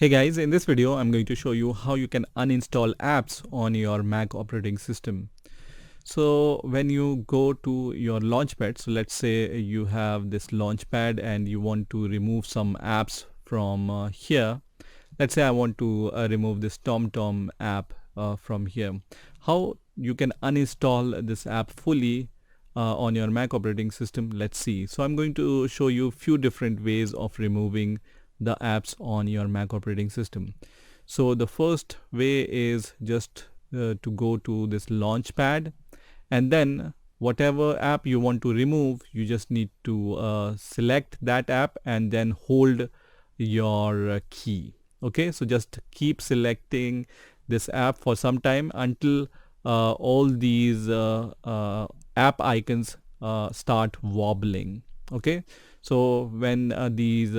Hey guys, in this video I'm going to show you how you can uninstall apps on your Mac operating system. So when you go to your Launchpad, so let's say you have this Launchpad and you want to remove some apps from here. Let's say I want to remove this TomTom app from here. How you can uninstall this app fully on your Mac operating system? Let's see. So I'm going to show you few different ways of removing the apps on your Mac operating system. So the first way is just to go to this Launchpad, and then whatever app you want to remove, you just need to select that app and then hold your key. Okay, so just keep selecting this app for some time until all these app icons start wobbling. Okay, so when these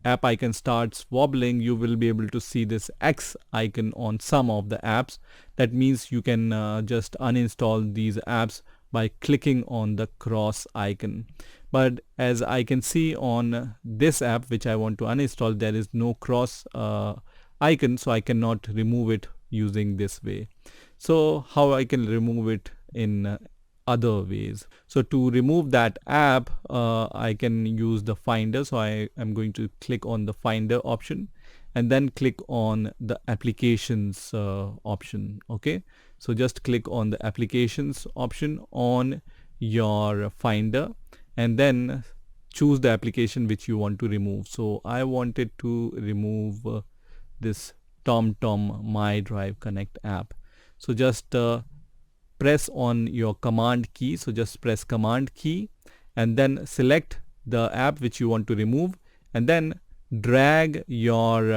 app icon starts wobbling, you will be able to see this X icon on some of the apps. That means you can just uninstall these apps by clicking on the cross icon. But as I can see on this app which I want to uninstall, there is no cross icon, so I cannot remove it using this way. So how I can remove it in other ways? So to remove that app, I can use the Finder. So I am going to click on the Finder option and then click on the Applications option. Okay, so just click on the Applications option on your Finder and then choose the application which you want to remove. So I wanted to remove this TomTom My Drive Connect app. So just press on your command key. So just press command key and then select the app which you want to remove and then drag your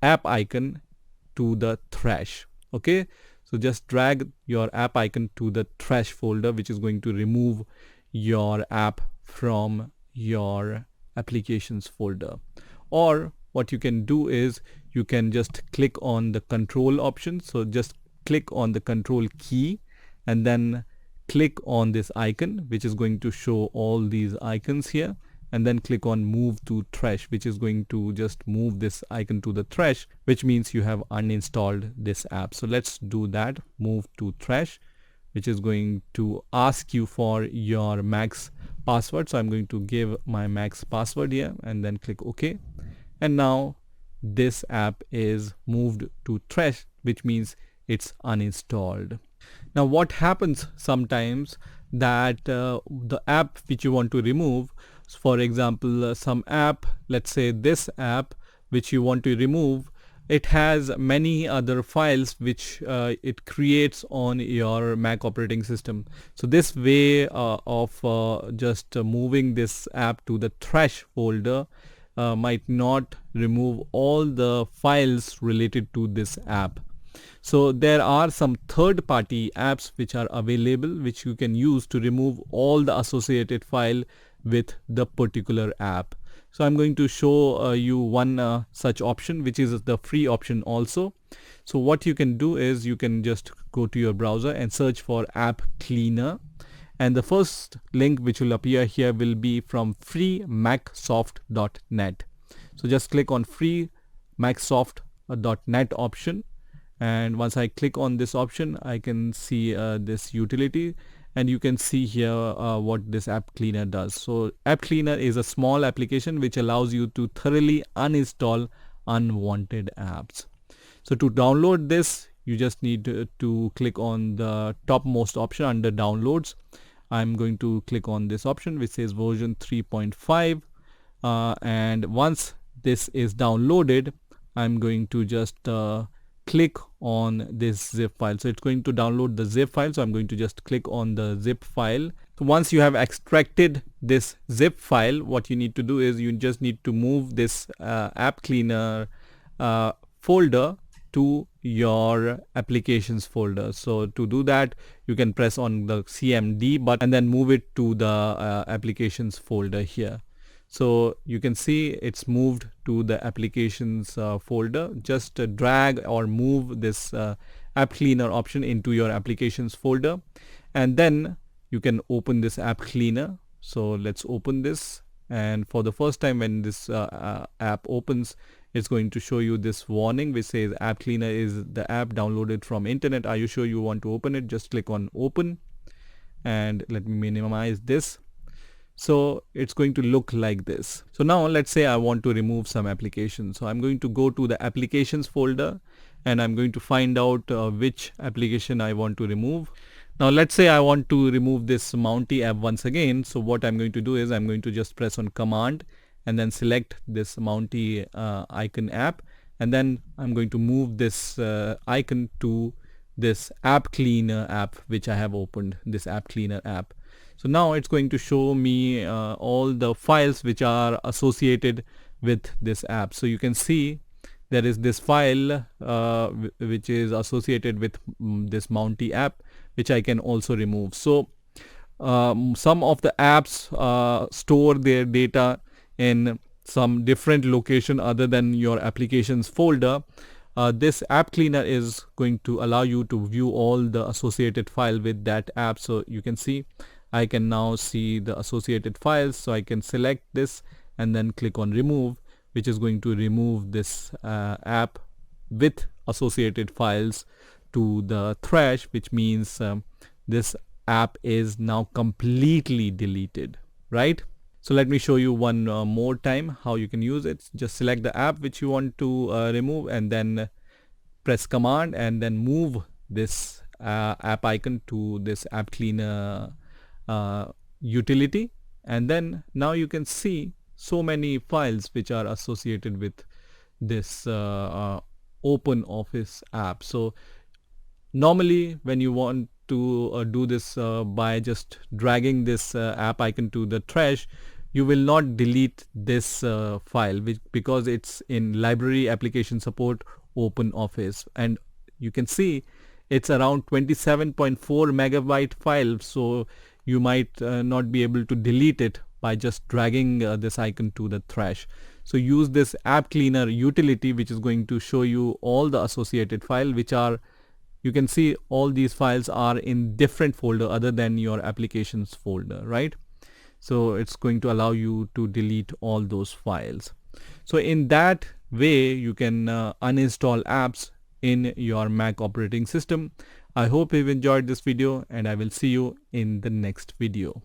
app icon to the trash. Okay, so just drag your app icon to the trash folder, which is going to remove your app from your applications folder. Or what you can do is you can just click on the control option. So just click on the control key and then click on this icon which is going to show all these icons here, and then click on move to trash, which is going to just move this icon to the trash, which means you have uninstalled this app. So let's do that. Move to trash, which is going to ask you for your Mac's password. So I'm going to give my Mac's password here and then click OK. And now this app is moved to trash, which means it's uninstalled. Now what happens sometimes that the app which you want to remove, for example some app, let's say this app which you want to remove, it has many other files which it creates on your Mac operating system. So this way of just moving this app to the trash folder might not remove all the files related to this app. So there are some third-party apps which are available which you can use to remove all the associated file with the particular app. So I'm going to show you one such option, which is the free option also. So what you can do is you can just go to your browser and search for App Cleaner, and the first link which will appear here will be from freemacsoft.net. So just click on freemacsoft.net option, and once I click on this option, I can see this utility, and you can see here what this App Cleaner does. So App Cleaner is a small application which allows you to thoroughly uninstall unwanted apps. So to download this, you just need to click on the topmost option under downloads. I'm going to click on this option which says version 3.5, and once this is downloaded, I'm going to just click on this zip file. So it's going to download the zip file, so I'm going to just click on the zip file. So once you have extracted this zip file, what you need to do is you just need to move this App Cleaner folder to your applications folder. So to do that, you can press on the CMD button and then move it to the applications folder here. So you can see it's moved to the applications folder. Just drag or move this App Cleaner option into your applications folder, and then you can open this App Cleaner. So let's open this, and for the first time when this app opens, it's going to show you this warning which says App Cleaner is the app downloaded from internet. Are you sure you want to open it? Just click on open, and let me minimize this. So it's going to look like this. So now let's say I want to remove some applications. So I'm going to go to the applications folder, and I'm going to find out which application I want to remove. Now let's say I want to remove this Mounty app once again. So what I'm going to do is I'm going to just press on command and then select this Mounty icon app, and then I'm going to move this icon to this App Cleaner app which I have opened, this App Cleaner app. So now it's going to show me all the files which are associated with this app. So you can see there is this file which is associated with this Mounty app, which I can also remove. So some of the apps store their data in some different location other than your applications folder. This App Cleaner is going to allow you to view all the associated file with that app. So you can see I can now see the associated files. So I can select this and then click on remove, which is going to remove this app with associated files to the trash, which means this app is now completely deleted, right? So let me show you one more time how you can use it. Just select the app which you want to remove, and then press command and then move this app icon to this App Cleaner utility, and then now you can see so many files which are associated with this Open Office app. So normally when you want to do this by just dragging this app icon to the trash, you will not delete this file because it's in library application support Open Office, and you can see it's around 27.4 megabyte file. So you might not be able to delete it by just dragging this icon to the trash. So use this App Cleaner utility, which is going to show you all the associated file, which are, you can see all these files are in different folder other than your applications folder, right? So it's going to allow you to delete all those files. So in that way you can uninstall apps in your Mac operating system. I hope you've enjoyed this video, and I will see you in the next video.